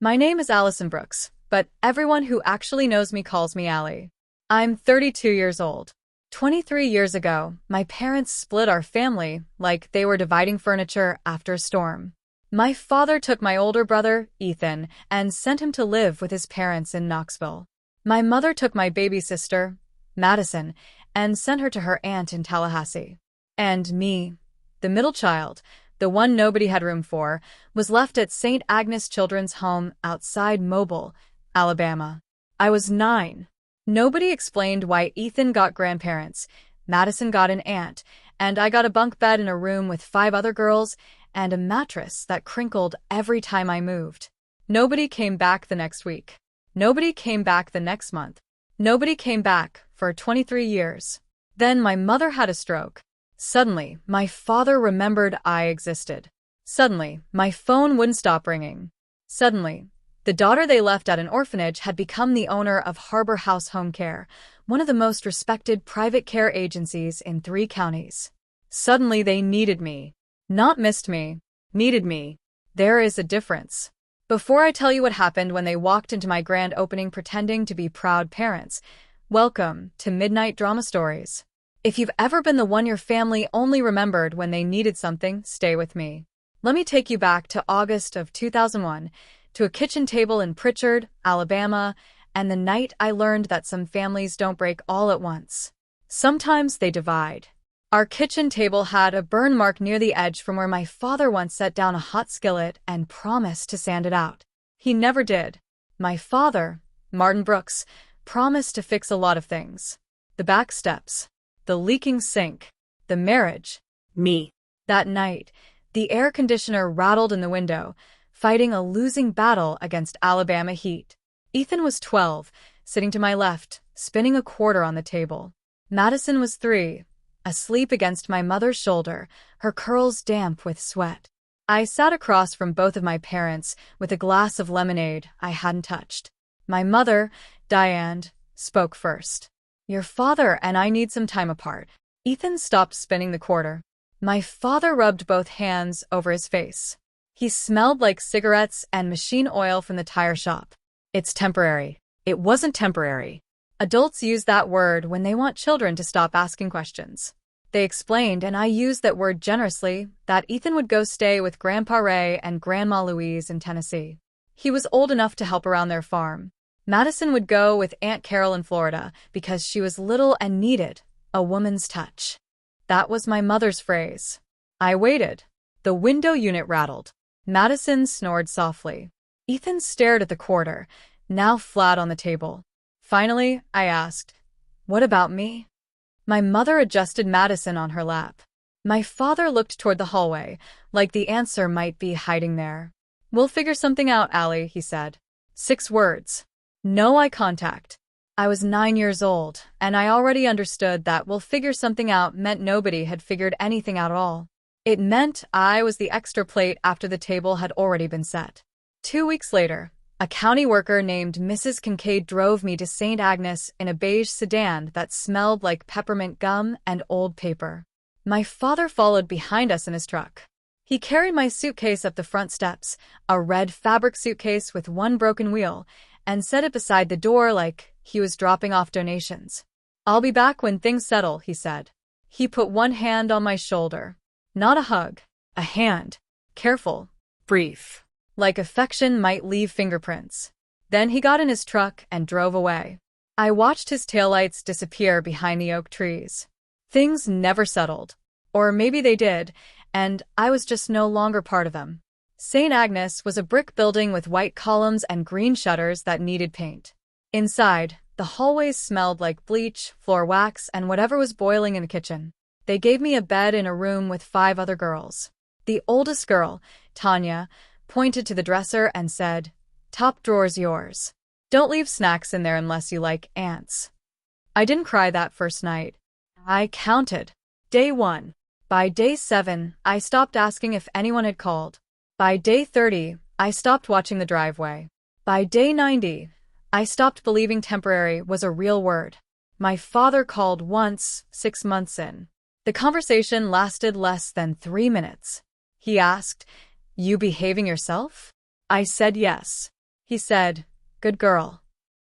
My name is Allison Brooks, but everyone who actually knows me calls me Allie. I'm 32 years old. 23 years ago, my parents split our family like they were dividing furniture after a storm. My father took my older brother, Ethan, and sent him to live with his parents in Knoxville. My mother took my baby sister, Madison, and sent her to her aunt in Tallahassee. And me, the middle child, the one nobody had room for, was left at St. Agnes Children's Home outside Mobile, Alabama. I was 9. Nobody explained why Ethan got grandparents, Madison got an aunt, and I got a bunk bed in a room with 5 other girls and a mattress that crinkled every time I moved. Nobody came back the next week. Nobody came back the next month. Nobody came back for 23 years. Then my mother had a stroke. Suddenly, my father remembered I existed. Suddenly, my phone wouldn't stop ringing. Suddenly, the daughter they left at an orphanage had become the owner of Harbor House Home Care, one of the most respected private care agencies in 3 counties. Suddenly they needed me. Not missed me. Needed me. There is a difference. Before I tell you what happened when they walked into my grand opening pretending to be proud parents, welcome to Midnight Drama Stories. If you've ever been the one your family only remembered when they needed something, stay with me. Let me take you back to August of 2001, to a kitchen table in Pritchard, Alabama, and the night I learned that some families don't break all at once. Sometimes they divide. Our kitchen table had a burn mark near the edge from where my father once set down a hot skillet and promised to sand it out. He never did. My father, Martin Brooks, promised to fix a lot of things. The back steps, the leaking sink, the marriage, me. That night, the air conditioner rattled in the window, fighting a losing battle against Alabama heat. Ethan was 12, sitting to my left, spinning a quarter on the table. Madison was 3, asleep against my mother's shoulder, her curls damp with sweat. I sat across from both of my parents with a glass of lemonade I hadn't touched. My mother, Diane, spoke first. Your father and I need some time apart. Ethan stopped spinning the quarter. My father rubbed both hands over his face. He smelled like cigarettes and machine oil from the tire shop. It's temporary. It wasn't temporary. Adults use that word when they want children to stop asking questions. They explained, and I used that word generously, that Ethan would go stay with Grandpa Ray and Grandma Louise in Tennessee. He was old enough to help around their farm. Madison would go with Aunt Carol in Florida because she was little and needed a woman's touch. That was my mother's phrase. I waited. The window unit rattled. Madison snored softly. Ethan stared at the quarter, now flat on the table. Finally, I asked, "What about me?" My mother adjusted Madison on her lap. My father looked toward the hallway, like the answer might be hiding there. "We'll figure something out, Allie," he said. 6 words. No eye contact. I was 9 years old, and I already understood that "we'll figure something out" meant nobody had figured anything out at all. It meant I was the extra plate after the table had already been set. 2 weeks later, a county worker named Mrs. Kincaid drove me to St. Agnes in a beige sedan that smelled like peppermint gum and old paper. My father followed behind us in his truck. He carried my suitcase up the front steps, a red fabric suitcase with 1 broken wheel, and set it beside the door like he was dropping off donations. "I'll be back when things settle," he said. He put 1 hand on my shoulder. Not a hug, a hand. Careful, brief, like affection might leave fingerprints. Then he got in his truck and drove away. I watched his taillights disappear behind the oak trees. Things never settled. Or maybe they did, and I was just no longer part of them. St. Agnes was a brick building with white columns and green shutters that needed paint. Inside, the hallways smelled like bleach, floor wax, and whatever was boiling in the kitchen. They gave me a bed in a room with 5 other girls. The oldest girl, Tanya, pointed to the dresser and said, "Top drawer's yours. Don't leave snacks in there unless you like ants." I didn't cry that first night. I counted. Day 1. By day 7, I stopped asking if anyone had called. By day 30, I stopped watching the driveway. By day 90, I stopped believing temporary was a real word. My father called once, 6 months in. The conversation lasted less than 3 minutes. He asked, "You behaving yourself?" I said yes. He said, "Good girl."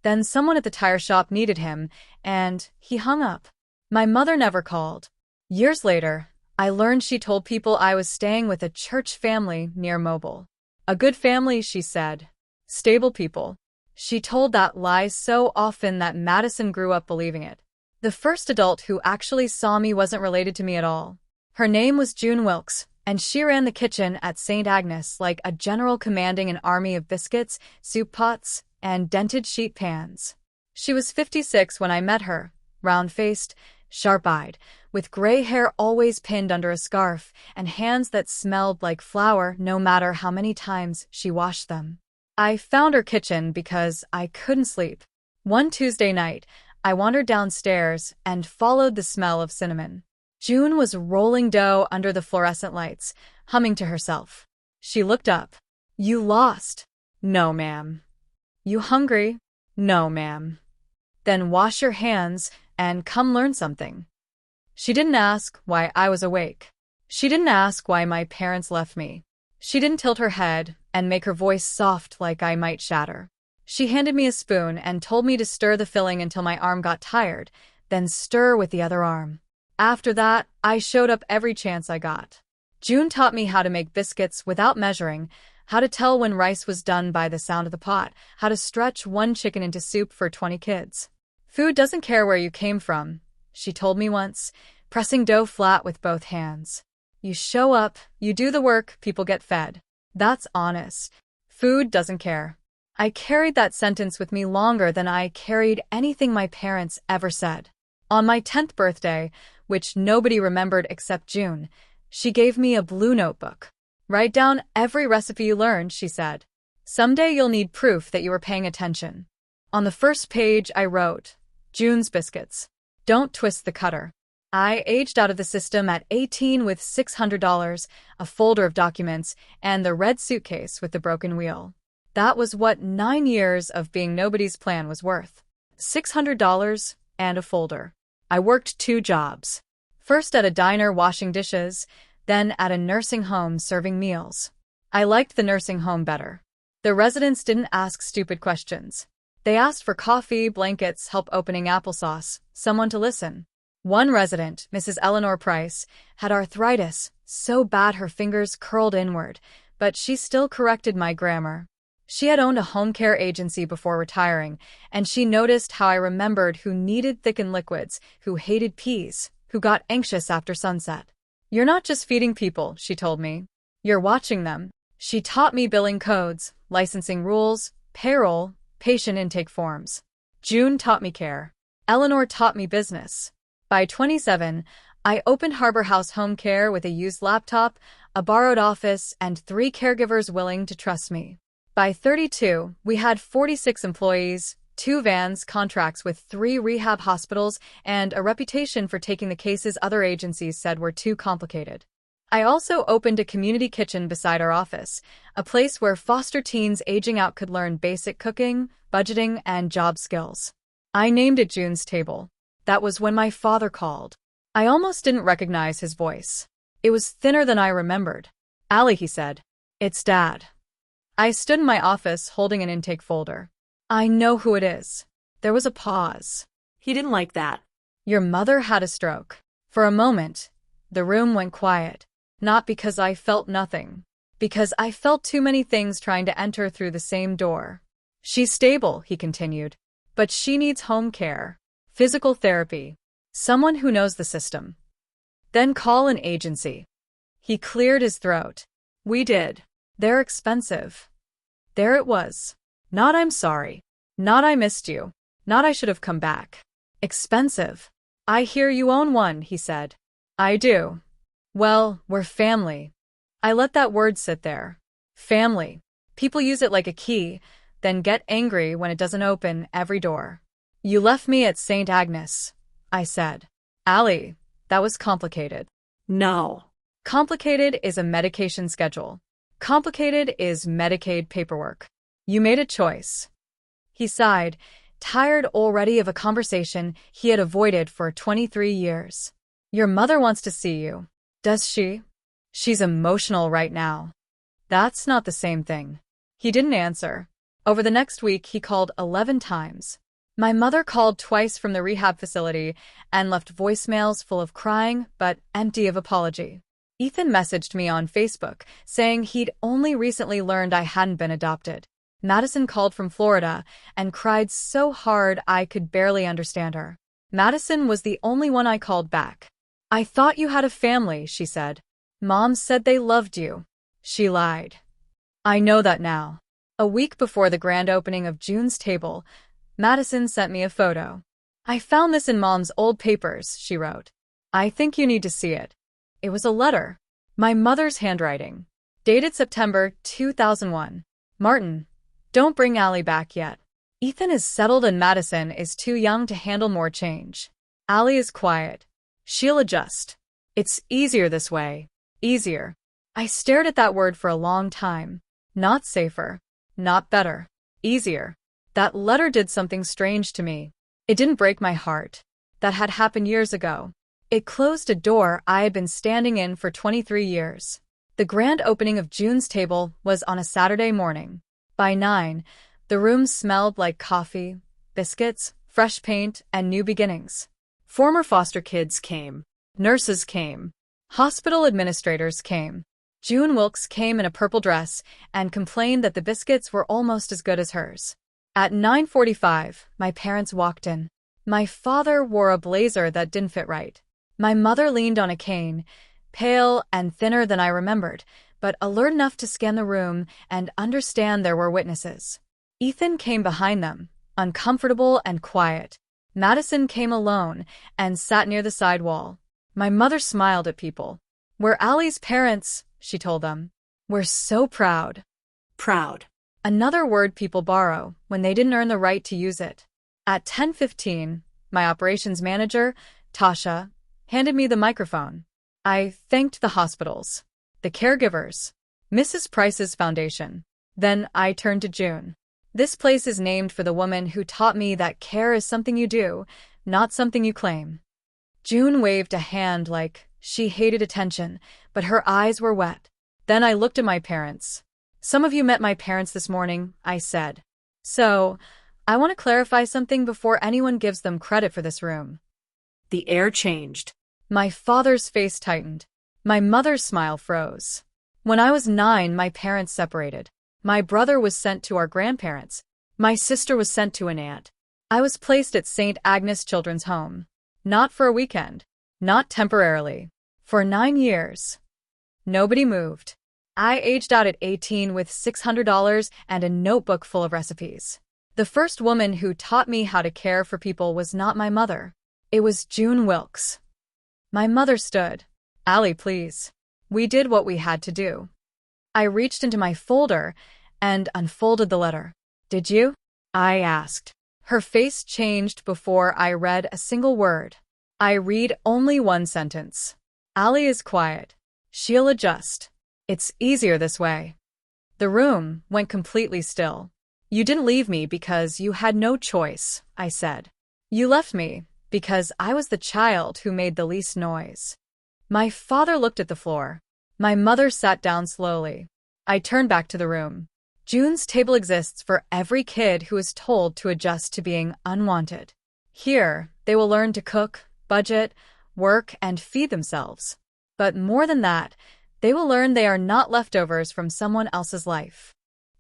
Then someone at the tire shop needed him, and he hung up. My mother never called. Years later, I learned she told people I was staying with a church family near Mobile. A good family, she said. Stable people. She told that lie so often that Madison grew up believing it. The first adult who actually saw me wasn't related to me at all. Her name was June Wilkes, and she ran the kitchen at St. Agnes like a general commanding an army of biscuits, soup pots, and dented sheet pans. She was 56 when I met her, round-faced, sharp-eyed, with gray hair always pinned under a scarf, and hands that smelled like flour no matter how many times she washed them. I found her kitchen because I couldn't sleep. One Tuesday night, I wandered downstairs and followed the smell of cinnamon. June was rolling dough under the fluorescent lights, humming to herself. She looked up. "You lost." "No, ma'am." "You hungry?" "No, ma'am." "Then wash your hands and come learn something." She didn't ask why I was awake. She didn't ask why my parents left me. She didn't tilt her head and make her voice soft like I might shatter. She handed me a spoon and told me to stir the filling until my arm got tired, then stir with the other arm. After that, I showed up every chance I got. June taught me how to make biscuits without measuring, how to tell when rice was done by the sound of the pot, how to stretch one chicken into soup for 20 kids. "Food doesn't care where you came from," she told me once, pressing dough flat with both hands. "You show up, you do the work, people get fed. That's honest. Food doesn't care." I carried that sentence with me longer than I carried anything my parents ever said. On my 10th birthday, which nobody remembered except June, she gave me a blue notebook. "Write down every recipe you learned," she said. "Someday you'll need proof that you were paying attention." On the first page I wrote, "June's biscuits. Don't twist the cutter." I aged out of the system at 18 with $600, a folder of documents, and the red suitcase with the broken wheel. That was what 9 years of being nobody's plan was worth. $600 and a folder. I worked 2 jobs. First at a diner washing dishes, then at a nursing home serving meals. I liked the nursing home better. The residents didn't ask stupid questions. They asked for coffee, blankets, help opening applesauce, someone to listen. One resident, Mrs. Eleanor Price, had arthritis, so bad her fingers curled inward, but she still corrected my grammar. She had owned a home care agency before retiring, and she noticed how I remembered who needed thickened liquids, who hated peas, who got anxious after sunset. "You're not just feeding people," she told me. "You're watching them." She taught me billing codes, licensing rules, payroll, patient intake forms. June taught me care. Eleanor taught me business. By 27, I opened Harbor House Home Care with a used laptop, a borrowed office, and 3 caregivers willing to trust me. By 32, we had 46 employees, 2 vans, contracts with 3 rehab hospitals, and a reputation for taking the cases other agencies said were too complicated. I also opened a community kitchen beside our office, a place where foster teens aging out could learn basic cooking, budgeting, and job skills. I named it June's Table. That was when my father called. I almost didn't recognize his voice. It was thinner than I remembered. "Allie," he said. "It's Dad." I stood in my office holding an intake folder. "I know who it is." There was a pause. He didn't like that. "Your mother had a stroke." For a moment, the room went quiet. Not because I felt nothing. Because I felt too many things trying to enter through the same door. "She's stable," he continued. "But she needs home care. Physical therapy. Someone who knows the system. Then call an agency." He cleared his throat. "We did. They're expensive." There it was. Not "I'm sorry." Not "I missed you." Not "I should have come back." Expensive. "I hear you own one," he said. "I do." "Well, we're family." I let that word sit there. Family. People use it like a key, then get angry when it doesn't open every door. "You left me at St. Agnes," I said. "Allie, that was complicated." No. Complicated is a medication schedule. Complicated is Medicaid paperwork. You made a choice. He sighed, tired already of a conversation he had avoided for 23 years. "Your mother wants to see you." "Does she?" "She's emotional right now." "That's not the same thing." He didn't answer. Over the next week, he called 11 times. My mother called twice from the rehab facility and left voicemails full of crying but empty of apology. Ethan messaged me on Facebook saying he'd only recently learned I hadn't been adopted. Madison called from Florida and cried so hard I could barely understand her. Madison was the only one I called back. "I thought you had a family," she said. "Mom said they loved you." She lied. I know that now. A week before the grand opening of June's table, Madison sent me a photo. "I found this in Mom's old papers," she wrote. "I think you need to see it." It was a letter. My mother's handwriting. Dated September 2001. "Martin, don't bring Allie back yet. Ethan is settled and Madison is too young to handle more change. Allie is quiet. She'll adjust. It's easier this way. Easier." I stared at that word for a long time. Not safer. Not better. Easier. That letter did something strange to me. It didn't break my heart. That had happened years ago. It closed a door I had been standing in for 23 years. The grand opening of June's table was on a Saturday morning. By 9, the room smelled like coffee, biscuits, fresh paint, and new beginnings. Former foster kids came. Nurses came. Hospital administrators came. June Wilkes came in a purple dress and complained that the biscuits were almost as good as hers. At 9:45, my parents walked in. My father wore a blazer that didn't fit right. My mother leaned on a cane, pale and thinner than I remembered, but alert enough to scan the room and understand there were witnesses. Ethan came behind them, uncomfortable and quiet. Madison came alone and sat near the side wall. My mother smiled at people. "We're Allie's parents," she told them. "We're so proud." Proud. Another word people borrow when they didn't earn the right to use it. At 10:15, my operations manager, Tasha, handed me the microphone. I thanked the hospitals, the caregivers, Mrs. Price's foundation. Then I turned to June. "This place is named for the woman who taught me that care is something you do, not something you claim." June waved a hand like she hated attention, but her eyes were wet. Then I looked at my parents. "Some of you met my parents this morning," I said. "So, I want to clarify something before anyone gives them credit for this room." The air changed. My father's face tightened. My mother's smile froze. When I was 9, my parents separated. My brother was sent to our grandparents. My sister was sent to an aunt. I was placed at St. Agnes Children's Home. Not for a weekend. Not temporarily. For 9 years. Nobody moved. I aged out at 18 with $600 and a notebook full of recipes. The first woman who taught me how to care for people was not my mother. It was June Wilkes. My mother stood. "Allie, please." We did what we had to do. I reached into my folder and unfolded the letter. "Did you?" I asked. Her face changed before I read a single word. I read only one sentence. "Allie is quiet. She'll adjust. It's easier this way." The room went completely still. "You didn't leave me because you had no choice," I said. "You left me because I was the child who made the least noise." My father looked at the floor. My mother sat down slowly. I turned back to the room. June's table exists for every kid who is told to adjust to being unwanted. Here, they will learn to cook, budget, work, and feed themselves. But more than that, they will learn they are not leftovers from someone else's life.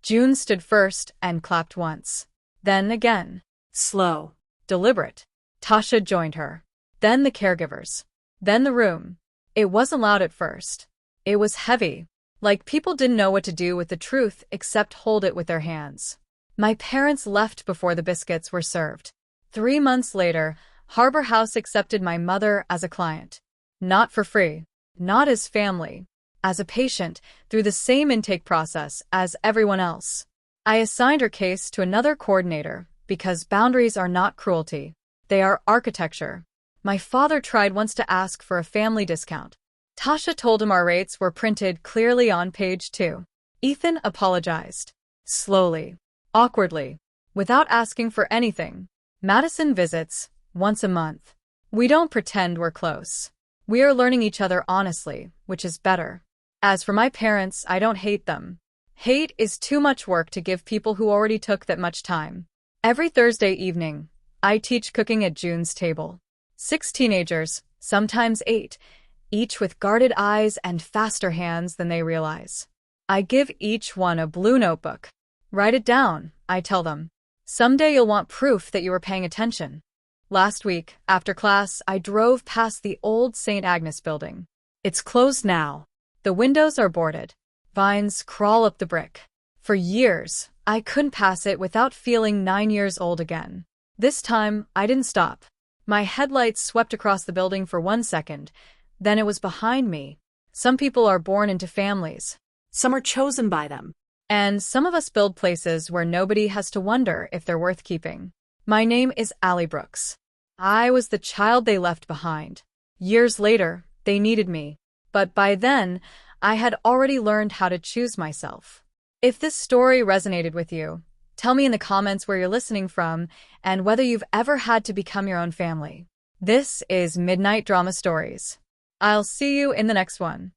June stood first and clapped once. Then again. Slow. Deliberate. Tasha joined her. Then the caregivers. Then the room. It wasn't loud at first. It was heavy, like people didn't know what to do with the truth except hold it with their hands. My parents left before the biscuits were served. 3 months later, Harbor House accepted my mother as a client. Not for free. Not as family. As a patient, through the same intake process as everyone else. I assigned her case to another coordinator because boundaries are not cruelty. They are architecture. My father tried once to ask for a family discount. Tasha told him our rates were printed clearly on page 2. Ethan apologized. Slowly. Awkwardly. Without asking for anything. Madison visits once a month. We don't pretend we're close. We are learning each other honestly, which is better. As for my parents, I don't hate them. Hate is too much work to give people who already took that much time. Every Thursday evening, I teach cooking at June's table. 6 teenagers, sometimes 8, each with guarded eyes and faster hands than they realize. I give each one a blue notebook. Write it down, I tell them. Someday you'll want proof that you were paying attention. Last week, after class, I drove past the old St. Agnes building. It's closed now. The windows are boarded. Vines crawl up the brick. For years, I couldn't pass it without feeling 9 years old again. This time, I didn't stop. My headlights swept across the building for 1 second. Then it was behind me. Some people are born into families. Some are chosen by them. And some of us build places where nobody has to wonder if they're worth keeping. My name is Allie Brooks. I was the child they left behind. Years later, they needed me. But by then, I had already learned how to choose myself. If this story resonated with you, tell me in the comments where you're listening from and whether you've ever had to become your own family. This is Midnight Drama Stories. I'll see you in the next one.